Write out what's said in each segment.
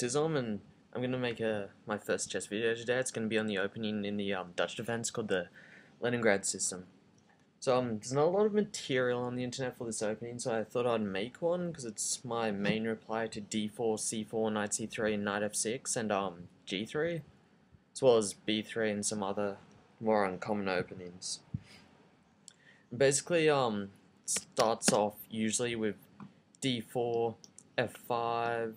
Tism, and I'm gonna make my first chess video today. It's gonna be on the opening in the Dutch defense called the Leningrad system. So there's not a lot of material on the internet for this opening, so I thought I'd make one because it's my main reply to d4, c4, knight c3, knight f6, and g3, as well as b3 and some other more uncommon openings. Basically, starts off usually with d4, f5.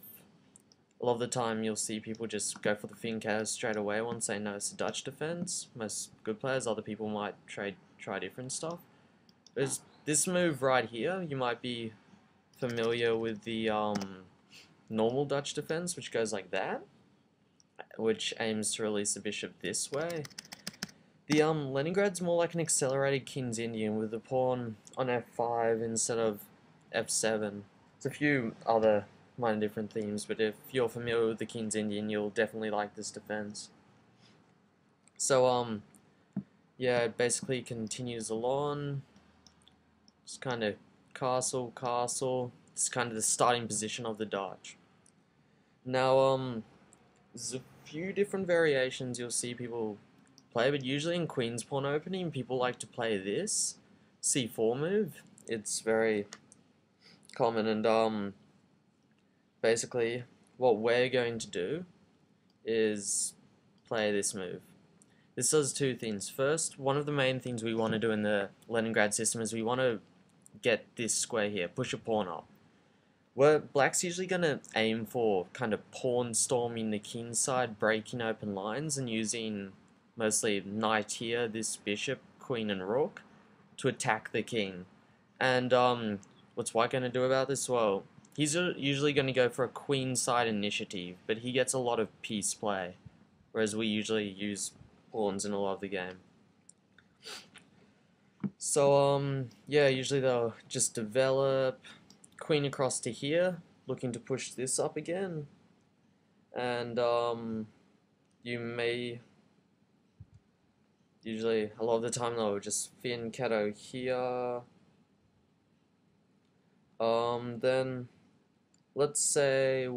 A lot of the time you'll see people just go for the fianchetto straight away once they know it's a Dutch defense. Most good players, other people might try different stuff. There's this move right here, you might be familiar with the normal Dutch defense, which goes like that, which aims to release the bishop this way. The Leningrad's more like an accelerated King's Indian with the pawn on f5 instead of f7. There's a few other minor different themes, but if you're familiar with the King's Indian, you'll definitely like this defense. So yeah, it basically continues along. Just kind of castle, castle. It's kind of the starting position of the Dutch. Now there's a few different variations you'll see people play, but usually in Queen's Pawn opening, people like to play this c4 move. It's very common, and basically what we're going to do is play this move. This does two things. First, one of the main things we want to do in the Leningrad system is we want to get this square here, push a pawn up. Where Black's usually going to aim for kind of pawn storming the king side, breaking open lines, and using mostly knight here, this bishop, queen and rook, to attack the king. And what's White going to do about this? Well, he's usually going to go for a queen side initiative, but he gets a lot of piece play, whereas we usually use pawns in a lot of the game. So yeah, usually they'll just develop queen across to here, looking to push this up again, and you may usually a lot of the time they'll just fianchetto here. Then let's say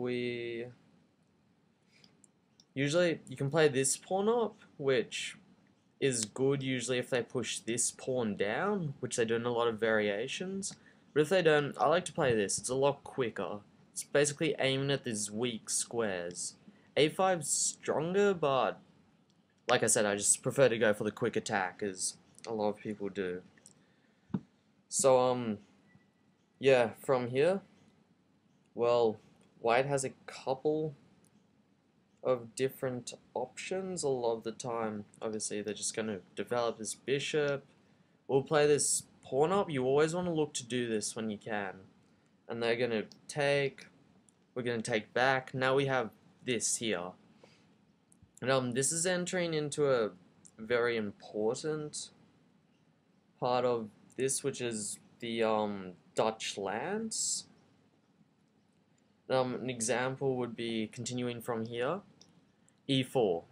usually you can play this pawn up, which is good usually if they push this pawn down, which they do in a lot of variations. But if they don't, I like to play this. It's a lot quicker. It's basically aiming at these weak squares. A5's stronger, but like I said, I just prefer to go for the quick attack, as a lot of people do. So yeah, from here, well, White has a couple of different options. A lot of the time, obviously, they're just going to develop this bishop. We'll play this pawn up. You always want to look to do this when you can. And they're going to take, we're going to take back. Now we have this here. And this is entering into a very important part of this, which is the Dutch lance. An example would be continuing from here, e4.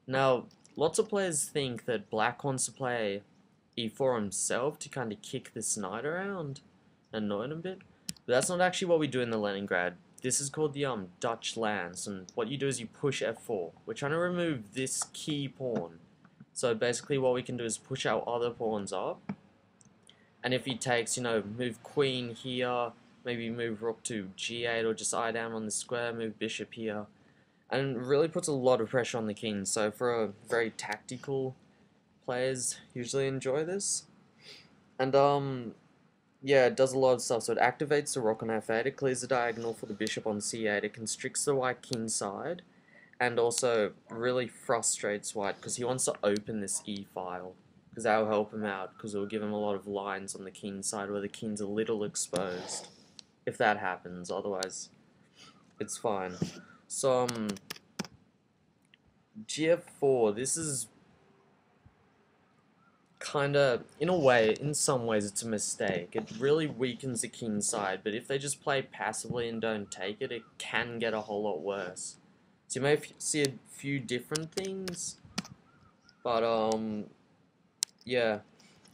Now, lots of players think that Black wants to play e4 himself to kind of kick this knight around and annoy him a bit, but that's not actually what we do in the Leningrad. This is called the Dutch lance, and what you do is you push f4. We're trying to remove this key pawn. So basically what we can do is push our other pawns up, and if he takes, you know, move queen here, maybe move rook to g8, or just eye down on the square, move bishop here, and it really puts a lot of pressure on the king. So for a very tactical players usually enjoy this. And yeah, it does a lot of stuff. So it activates the rook on f8, it clears the diagonal for the bishop on c8, it constricts the white king side, and also really frustrates White because he wants to open this e file, because that will help him out, because it will give him a lot of lines on the king side where the king's a little exposed, if that happens. Otherwise it's fine. So gf4, this is kinda, in a way, in some ways it's a mistake. It really weakens the king side, but if they just play passively and don't take it, it can get a whole lot worse. So you may see a few different things, but yeah.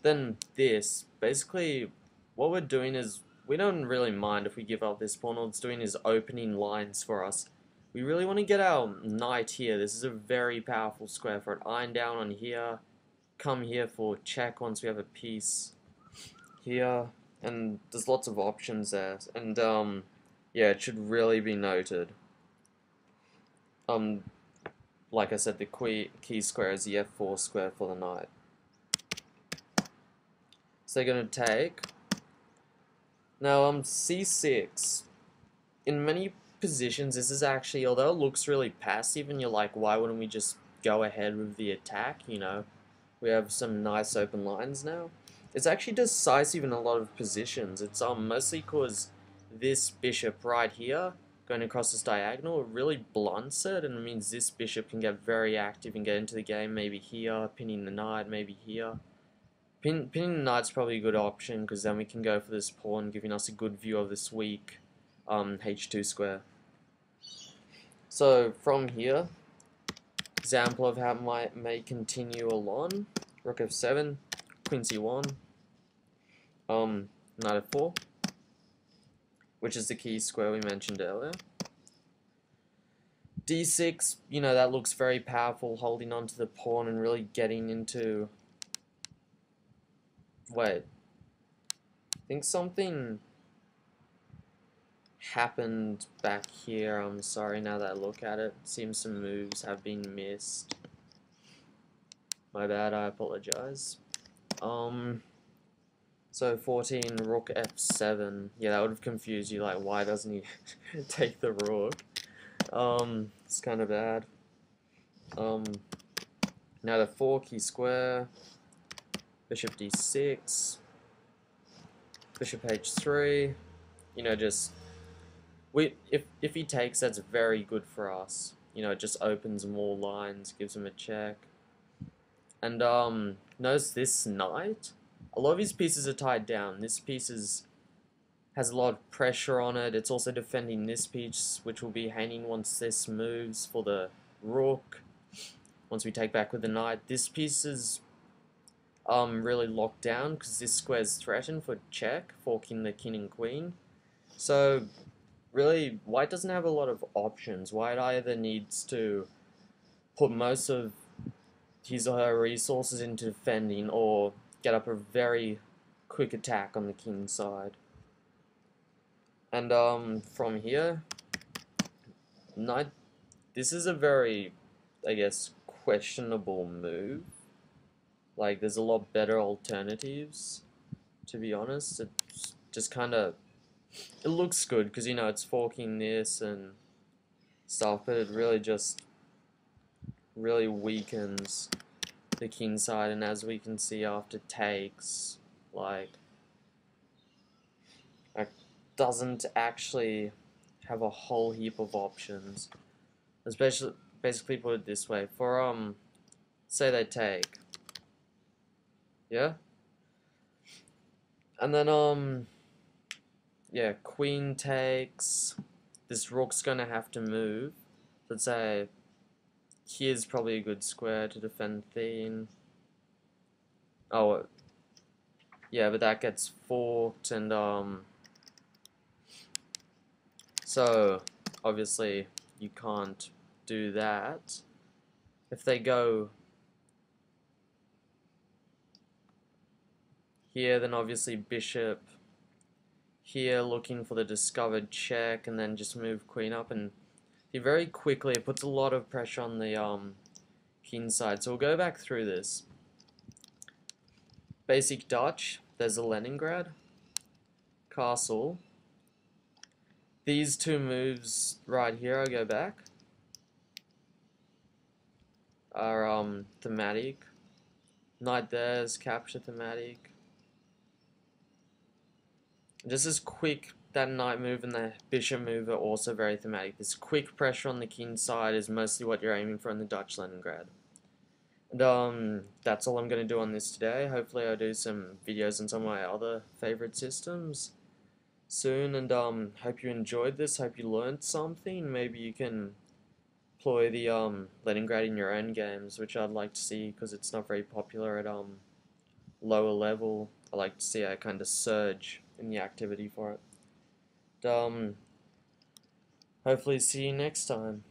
Then this, basically what we're doing is, we don't really mind if we give up this pawn. All it's doing is opening lines for us We really want to get our knight here. This is a very powerful square for it. Iron down on here. Come here for check once we have a piece here. And there's lots of options there. And yeah, it should really be noted. Like I said, the key square is the f4 square for the knight. So they're going to take. Now, c6. In many positions, this is actually, although it looks really passive, and you're like, why wouldn't we just go ahead with the attack? You know, we have some nice open lines now. It's actually decisive in a lot of positions. It's mostly because this bishop right here, going across this diagonal, really blunts it, and it means this bishop can get very active and get into the game, maybe here, pinning the knight, maybe here. Pinning the knight's probably a good option, because then we can go for this pawn, giving us a good view of this weak h2 square. So from here, example of how it may continue along, rook f7, queen c1, knight f4, which is the key square we mentioned earlier. d6, you know, that looks very powerful, holding on to the pawn and really getting into... Wait. I think something happened back here. I'm sorry now that I look at it. Seems some moves have been missed. My bad, I apologize. So 14, rook f7. Yeah, that would have confused you, like, why doesn't he take the rook? It's kind of bad. Now the 4, key square. Bishop d6. Bishop h3. You know, just... If he takes, that's very good for us. You know, it just opens more lines, gives him a check. And, notice this knight. A lot of his pieces are tied down. This piece has a lot of pressure on it. It's also defending this piece, which will be hanging once this moves for the rook. Once we take back with the knight. This piece is really locked down because this square is threatened for check, forking the king and queen. So, really, white doesn't have a lot of options. White either needs to put most of his or her resources into defending or get up a very quick attack on the king side. And from here, knight, this is a very, I guess, questionable move. Like, there's a lot better alternatives, to be honest. It's just kind of, it looks good because, you know, it's forking this and stuff, but it really just really weakens the king side. And as we can see after takes, like, it doesn't actually have a whole heap of options. Especially, basically put it this way, for say they take, yeah, and then yeah, queen takes, this rook's gonna have to move. Let's say here's probably a good square to defend theme. Oh, yeah, but that gets forked, and so obviously you can't do that. If they go here, then obviously bishop here looking for the discovered check, and then just move queen up, and very quickly it puts a lot of pressure on the king side. So we'll go back through this. Basic Dutch, there's a Leningrad, castle. These two moves right here, I'll go back, are thematic. Knight there is capture thematic. Just as quick, that knight move and the bishop move are also very thematic. This quick pressure on the king side is mostly what you're aiming for in the Dutch Leningrad. And that's all I'm going to do on this today. Hopefully I'll do some videos on some of my other favorite systems soon, and hope you enjoyed this, hope you learned something. Maybe you can employ the Leningrad in your own games, which I'd like to see, because it's not very popular at lower level. I like to see a kind of surge in the activity for it. Hopefully see you next time.